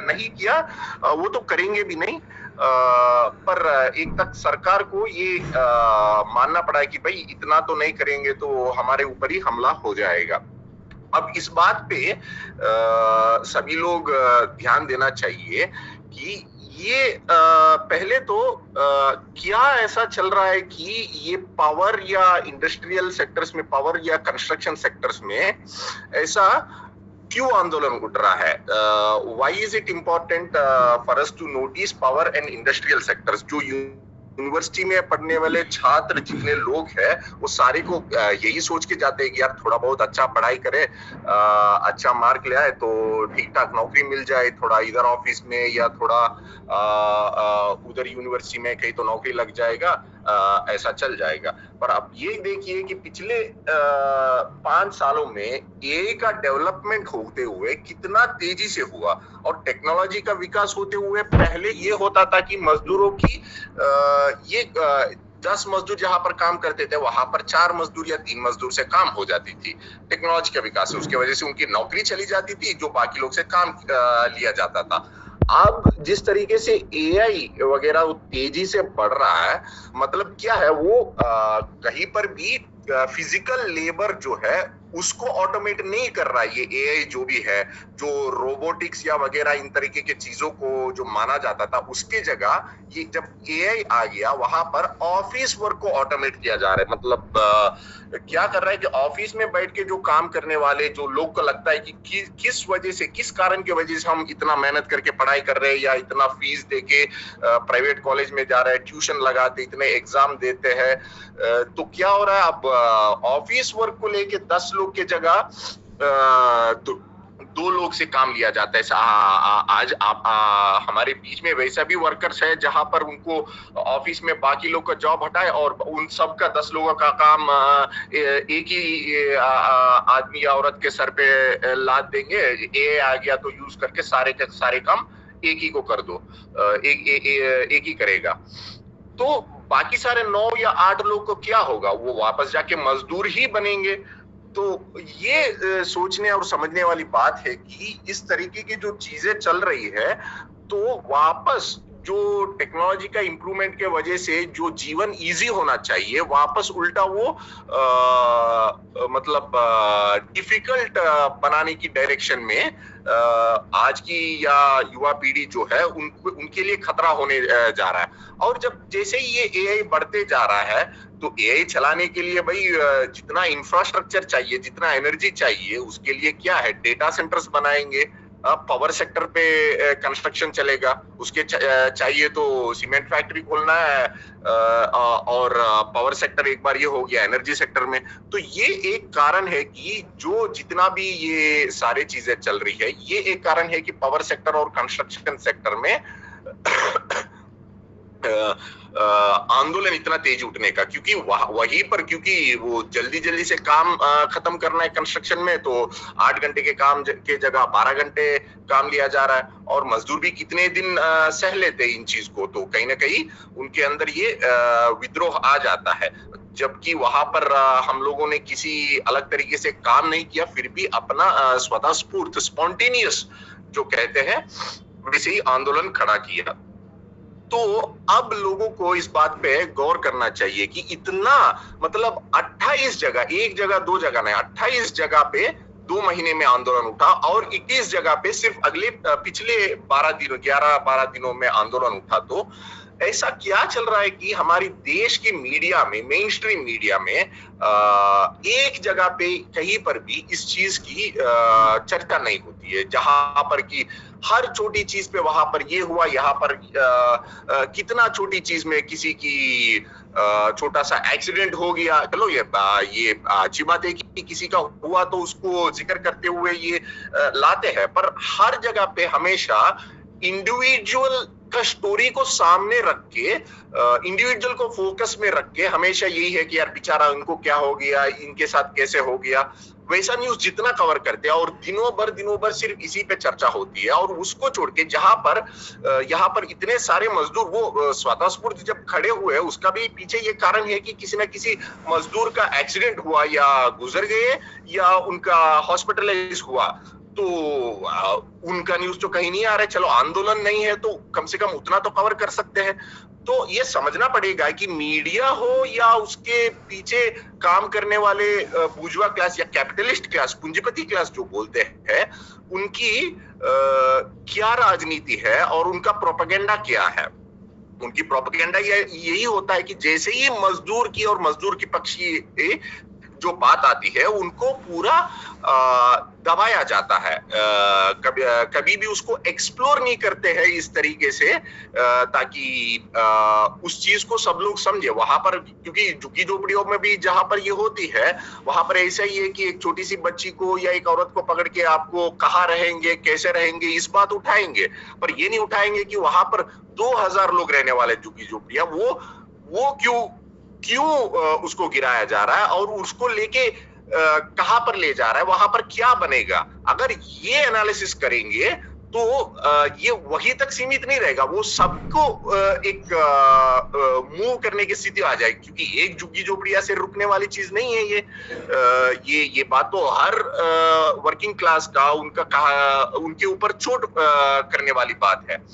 नहीं किया, वो तो करेंगे भी नहीं। पर एक तक सरकार को ये मानना पड़ा है कि भाई इतना तो नहीं करेंगे तो हमारे ऊपर ही हमला हो जाएगा। अब इस बात पे सभी लोग ध्यान देना चाहिए कि ये पहले तो क्या ऐसा चल रहा है कि ये पावर या इंडस्ट्रियल सेक्टर्स में, पावर या कंस्ट्रक्शन सेक्टर्स में ऐसा क्यों आंदोलन उठ रहा है? Why is it important for us to notice power and industrial sectors? जो यूनिवर्सिटी में पढ़ने वाले छात्र जितने लोग हैं वो सारे को यही सोच के जाते हैं कि यार थोड़ा बहुत अच्छा पढ़ाई करे, अच्छा मार्क ले आए तो ठीक ठाक नौकरी मिल जाए, थोड़ा इधर ऑफिस में या थोड़ा उधर यूनिवर्सिटी में कहीं तो नौकरी लग जाएगा, ऐसा चल जाएगा। पर अब ये देखिए कि पिछले 5 सालों में एआई का डेवलपमेंट होते हुए कितना तेजी से हुआ, और टेक्नोलॉजी का विकास होते हुए पहले ये होता था कि मजदूरों की ये 10 मजदूर जहां पर काम करते थे वहां पर 4 मजदूर या 3 मजदूर से काम हो जाती थी। टेक्नोलॉजी का विकास है, उसकी वजह से उनकी नौकरी चली जाती थी, जो बाकी लोग से काम लिया जाता था। अब जिस तरीके से एआई वगैरह तेजी से बढ़ रहा है, मतलब क्या है, वो कहीं पर भी फिजिकल लेबर जो है उसको ऑटोमेट नहीं कर रहा है। ये एआई जो भी है, जो रोबोटिक्स या वगैरह इन तरीके के चीजों को जो माना जाता था, उसके जगह ये जब एआई आ गया वहां पर ऑफिस वर्क को ऑटोमेट किया जा रहा है। मतलब क्या कर रहा है कि ऑफिस में बैठ के जो काम करने वाले जो लोग को लगता है कि किस वजह से, किस कारण की वजह से हम इतना मेहनत करके पढ़ाई कर रहे हैं या इतना फीस देके प्राइवेट कॉलेज में जा रहे हैं, ट्यूशन लगाते, इतने एग्जाम देते हैं, तो क्या हो रहा है, अब ऑफिस वर्क को लेके 10 लोग के जगह तो 2 लोग से काम लिया जाता है। आज आप हमारे बीच में वैसा भी वर्कर्स है जहां पर उनको ऑफिस में बाकी लोग का जॉब हटाए और उन सब का 10 लोगों का काम एक ही आदमी या औरत के सर पे लाद देंगे। एआई आ गया तो यूज करके सारे के सारे काम एक ही को कर दो, एक ही करेगा। तो बाकी सारे 9 या 8 लोग को क्या होगा? वो वापस जाके मजदूर ही बनेंगे। तो ये सोचने और समझने वाली बात है कि इस तरीके की जो चीजें चल रही है, तो वापस जो टेक्नोलॉजी का इंप्रूवमेंट के वजह से जो जीवन इजी होना चाहिए, वापस उल्टा वो मतलब डिफिकल्ट बनाने की डायरेक्शन में आज की या युवा पीढ़ी जो है उनके लिए खतरा होने जा रहा है। और जब जैसे ही ये एआई बढ़ते जा रहा है, तो एआई चलाने के लिए भाई जितना इंफ्रास्ट्रक्चर चाहिए, जितना एनर्जी चाहिए, उसके लिए क्या है, डेटा सेंटर्स बनाएंगे, पावर सेक्टर पे कंस्ट्रक्शन चलेगा, उसके चाहिए तो सीमेंट फैक्ट्री खोलना है, और पावर सेक्टर एक बार ये हो गया एनर्जी सेक्टर में। तो ये एक कारण है कि जो जितना भी ये सारी चीजें चल रही है, ये एक कारण है कि पावर सेक्टर और कंस्ट्रक्शन सेक्टर में आंदोलन इतना तेज उठने का, क्योंकि वहीं पर, क्योंकि वो जल्दी जल्दी से काम खत्म करना है कंस्ट्रक्शन में, तो 8 घंटे के काम के जगह 12 घंटे काम लिया जा रहा है, और मजदूर भी कितने दिन सह लेते इन चीज को, तो कहीं ना कहीं उनके अंदर ये विद्रोह आ जाता है। जबकि वहां पर हम लोगों ने किसी अलग तरीके से काम नहीं किया, फिर भी अपना स्वतः स्फूर्त, स्पॉन्टेनियस जो कहते हैं, वैसे ही आंदोलन खड़ा किया। तो अब लोगों को इस बात पे गौर करना चाहिए कि इतना, मतलब 28 जगह, एक जगह 2 जगह नहीं, 28 जगह पे 2 महीने में आंदोलन उठा, और 21 जगह पे सिर्फ पिछले 11-12 दिनों में आंदोलन उठा। तो ऐसा क्या चल रहा है कि हमारी देश की मीडिया में, मेन स्ट्रीम मीडिया में एक जगह पे कहीं पर भी इस चीज की चर्चा नहीं होती है, जहां पर कि हर छोटी चीज पे वहां पर ये हुआ, यहाँ पर कितना छोटी चीज में किसी की छोटा सा एक्सीडेंट हो गया, चलो ये अच्छी बात है कि किसी का हुआ तो उसको जिक्र करते हुए ये लाते हैं, पर हर जगह पे हमेशा इंडिविजुअल का स्टोरी को सामने रख के, इंडिविजुअल को फोकस में रख के हमेशा यही है कि यार बेचारा इनको क्या हो गया, इनके साथ कैसे हो गया, वैसा न्यूज जितना कवर करते हैं, और दिनों भर सिर्फ इसी पे चर्चा होती है। और उसको छोड़ के जहां पर यहाँ पर इतने सारे मजदूर वो स्वतःस्फूर्त जब खड़े हुए, उसका भी पीछे ये कारण है कि किसी न किसी मजदूर का एक्सीडेंट हुआ, या गुजर गए, या उनका हॉस्पिटलाइज हुआ। तो उनका न्यूज तो कहीं नहीं आ रहा है। चलो आंदोलन नहीं है तो कम से कम उतना तो कवर कर सकते हैं। तो ये समझना पड़ेगा कि मीडिया हो या उसके पीछे काम करने वाले बुर्जुआ क्लास या कैपिटलिस्ट क्लास, पूंजीपति क्लास जो बोलते हैं, उनकी क्या राजनीति है और उनका प्रोपेगेंडा क्या है। उनकी प्रोपेगेंडा यही होता है कि जैसे ही मजदूर की और मजदूर की पक्षी जो बात आती है उनको पूरा दबाया जाता है। कभी भी उसको एक्सप्लोर नहीं करते हैं इस तरीके से ताकि उस चीज को सब लोग समझे। वहां पर क्योंकि झुग्गी झोपड़ियों में भी जहां पर ये होती है वहां पर ऐसा ही है कि एक छोटी सी बच्ची को या एक औरत को पकड़ के आपको कहाँ रहेंगे, कैसे रहेंगे, इस बात उठाएंगे, पर ये नहीं उठाएंगे कि वहां पर 2000 लोग रहने वाले झुग्गी झोपड़ियां, वो क्यों उसको गिराया जा रहा है और उसको लेके कहां पर ले जा रहा है, वहां पर क्या बनेगा। अगर ये एनालिसिस करेंगे तो ये वही तक सीमित नहीं रहेगा, वो सबको एक मूव करने की स्थिति आ जाएगी, क्योंकि एक झुग्गी झोपड़िया से रुकने वाली चीज नहीं है ये बात तो हर वर्किंग क्लास का उनके ऊपर चोट करने वाली बात है।